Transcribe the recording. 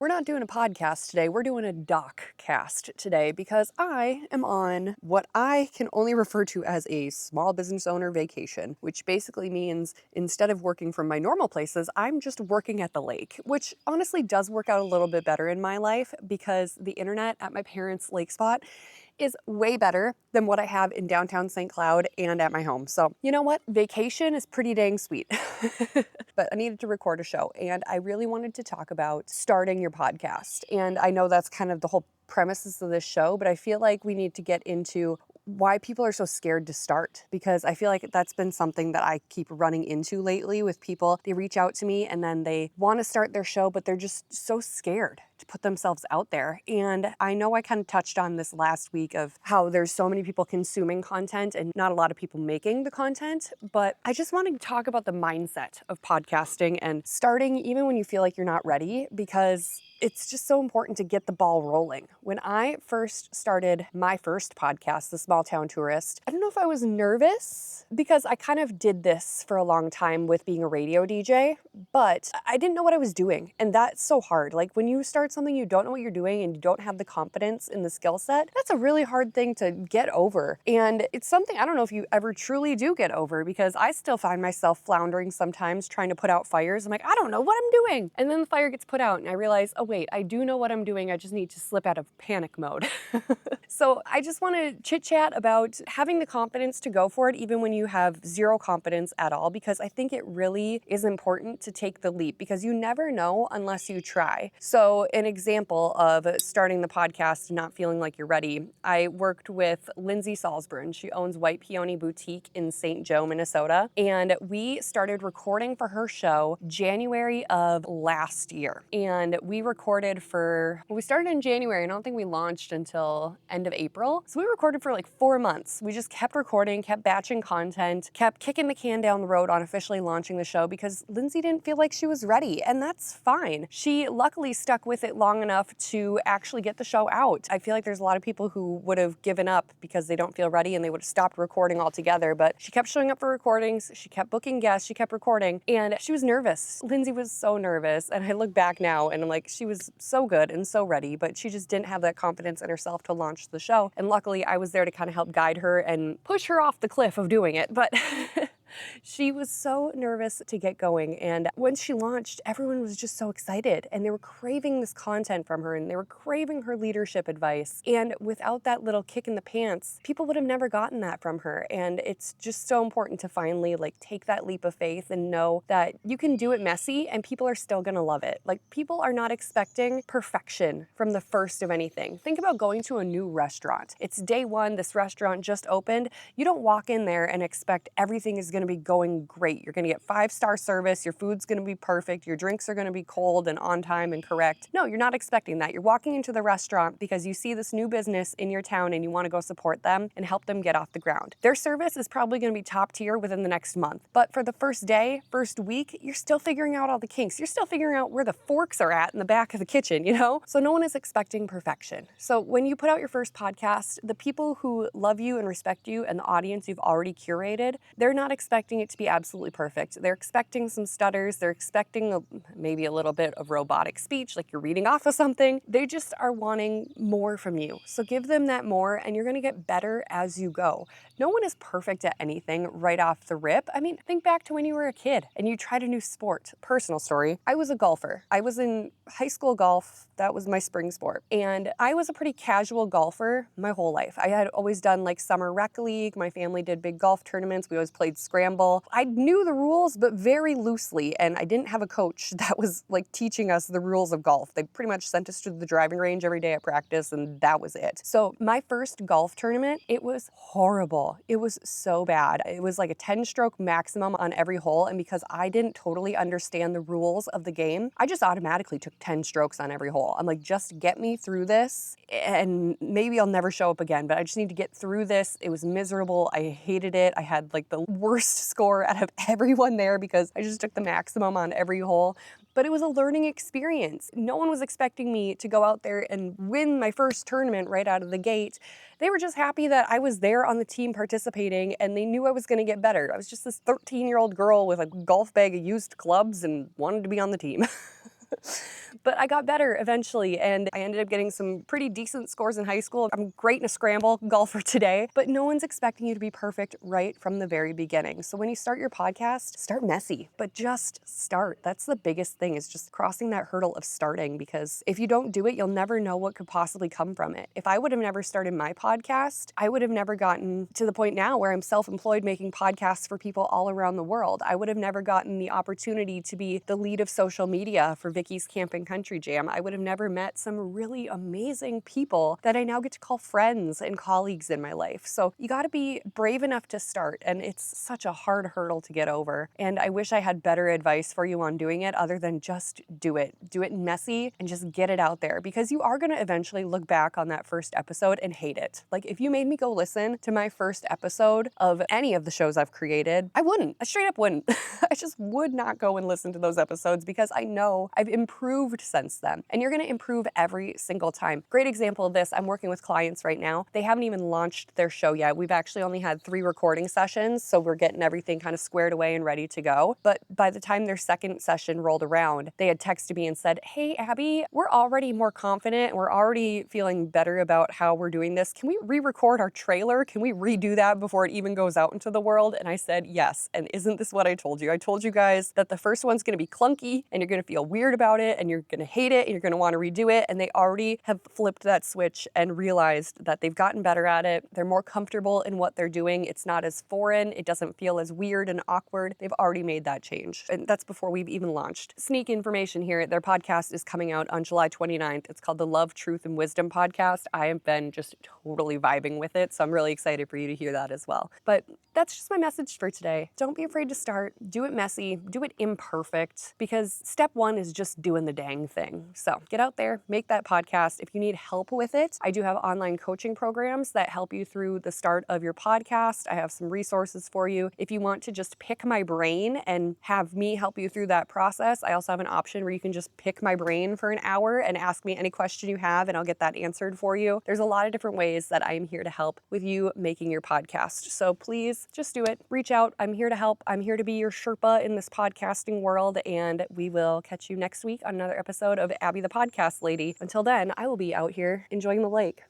We're not doing a podcast today, we're doing a doc cast today because I am on what I can only refer to as a small business owner vacation, which basically means instead of working from my normal places, I'm just working at the lake, which honestly does work out a little bit better in my life because the internet at my parents' lake spot is way better than what I have in downtown St. Cloud and at my home. So, you know what? Vacation is pretty dang sweet. But I needed to record a show and I really wanted to talk about starting your podcast. And I know that's kind of the whole premises of this show, but I feel like we need to get into why people are so scared to start, because I feel like that's been something that I keep running into lately with people. They reach out to me and then they want to start their show, but they're just so scared to put themselves out there. And I know I kind of touched on this last week of how there's so many people consuming content and not a lot of people making the content, but I just want to talk about the mindset of podcasting and starting even when you feel like you're not ready, because it's just so important to get the ball rolling. When I first started my first podcast, The Small Town Tourist, I don't know if I was nervous because I kind of did this for a long time with being a radio DJ, but I didn't know what I was doing. And that's so hard. Like when you start something, you don't know what you're doing and you don't have the confidence in the skill set. That's a really hard thing to get over. And it's something I don't know if you ever truly do get over, because I still find myself floundering sometimes trying to put out fires. I'm like, I don't know what I'm doing. And then the fire gets put out and I realize, oh wait, I do know what I'm doing. I just need to slip out of panic mode. So I just want to chit chat about having the confidence to go for it, even when you have zero confidence at all, because I think it really is important to take the leap because you never know unless you try. So an example of starting the podcast and not feeling like you're ready, I worked with Lindsey Salzburn. She owns White Peony Boutique in St. Joe, Minnesota. And we started recording for her show January of last year. And we we started in January. I don't think we launched until end of April. So we recorded for like 4 months. We just kept recording, kept batching content, kept kicking the can down the road on officially launching the show because Lindsey didn't feel like she was ready. And that's fine. She luckily stuck with it long enough to actually get the show out. I feel like there's a lot of people who would have given up because they don't feel ready and they would have stopped recording altogether. But she kept showing up for recordings. She kept booking guests. She kept recording. And she was nervous. Lindsey was so nervous. And I look back now and I'm like, she was so good and so ready, but she just didn't have that confidence in herself to launch the show. And luckily I was there to kind of help guide her and push her off the cliff of doing it. But she was so nervous to get going. And when she launched, everyone was just so excited and they were craving this content from her and they were craving her leadership advice. And without that little kick in the pants, people would have never gotten that from her. And it's just so important to finally take that leap of faith and know that you can do it messy and people are still going to love it. Like people are not expecting perfection from the first of anything. Think about going to a new restaurant. It's day one, this restaurant just opened. You don't walk in there and expect everything is going to be going great. You're going to get 5-star service. Your food's going to be perfect. Your drinks are going to be cold and on time and correct. No, you're not expecting that. You're walking into the restaurant because you see this new business in your town and you want to go support them and help them get off the ground. Their service is probably going to be top tier within the next month. But for the first day, first week, you're still figuring out all the kinks. You're still figuring out where the forks are at in the back of the kitchen, you know? So no one is expecting perfection. So when you put out your first podcast, the people who love you and respect you and the audience you've already curated, they're not expecting it to be absolutely perfect. They're expecting some stutters. They're expecting maybe a little bit of robotic speech, like you're reading off of something. They just are wanting more from you. So give them that more and you're going to get better as you go. No one is perfect at anything right off the rip. I mean, think back to when you were a kid and you tried a new sport. Personal story. I was a golfer. I was in high school golf. That was my spring sport. And I was a pretty casual golfer my whole life. I had always done summer rec league. My family did big golf tournaments. We always played scramble. I knew the rules, but very loosely. And I didn't have a coach that was teaching us the rules of golf. They pretty much sent us to the driving range every day at practice and that was it. So my first golf tournament, it was horrible. It was so bad. It was like a 10-stroke maximum on every hole. And because I didn't totally understand the rules of the game, I just automatically took 10 strokes on every hole. I'm like, just get me through this and maybe I'll never show up again, but I just need to get through this. It was miserable. I hated it. I had the worst score out of everyone there because I just took the maximum on every hole. But it was a learning experience. No one was expecting me to go out there and win my first tournament right out of the gate. They were just happy that I was there on the team participating and they knew I was going to get better. I was just this 13-year-old girl with a golf bag of used clubs and wanted to be on the team. But I got better eventually, and I ended up getting some pretty decent scores in high school. I'm great in a scramble, golfer today, but no one's expecting you to be perfect right from the very beginning. So when you start your podcast, start messy, but just start. That's the biggest thing, is just crossing that hurdle of starting, because if you don't do it, you'll never know what could possibly come from it. If I would have never started my podcast, I would have never gotten to the point now where I'm self-employed making podcasts for people all around the world. I would have never gotten the opportunity to be the lead of social media for Vicky's Camping Country Jam. I would have never met some really amazing people that I now get to call friends and colleagues in my life. So you got to be brave enough to start, and it's such a hard hurdle to get over. And I wish I had better advice for you on doing it other than just do it. Do it messy and just get it out there, because you are going to eventually look back on that first episode and hate it. Like, if you made me go listen to my first episode of any of the shows I've created, I wouldn't. I straight up wouldn't. I just would not go and listen to those episodes, because I know I've improved since then. And you're going to improve every single time. Great example of this, I'm working with clients right now. They haven't even launched their show yet. We've actually only had 3 recording sessions, so we're getting everything kind of squared away and ready to go. But by the time their second session rolled around, they had texted me and said, "Hey, Abby, we're already more confident. We're already feeling better about how we're doing this. Can we re-record our trailer? Can we redo that before it even goes out into the world?" And I said, yes. And isn't this what I told you? I told you guys that the first one's going to be clunky, and you're going to feel weird about it, and you're going to hate it, and you're going to want to redo it. And they already have flipped that switch and realized that they've gotten better at it. They're more comfortable in what they're doing. It's not as foreign. It doesn't feel as weird and awkward. They've already made that change. And that's before we've even launched. Sneak information here. Their podcast is coming out on July 29th. It's called the Love, Truth, and Wisdom podcast. I have been just totally vibing with it, so I'm really excited for you to hear that as well. But that's just my message for today. Don't be afraid to start. Do it messy. Do it imperfect, because step 1 is just doing the dang thing. So get out there, make that podcast. If you need help with it, I do have online coaching programs that help you through the start of your podcast. I have some resources for you. If you want to just pick my brain and have me help you through that process, I also have an option where you can just pick my brain for an hour and ask me any question you have, and I'll get that answered for you. There's a lot of different ways that I am here to help with you making your podcast. So please just do it. Reach out. I'm here to help. I'm here to be your Sherpa in this podcasting world, and we will catch you next week on another episode of Abby the Podcast Lady. Until then, I will be out here enjoying the lake.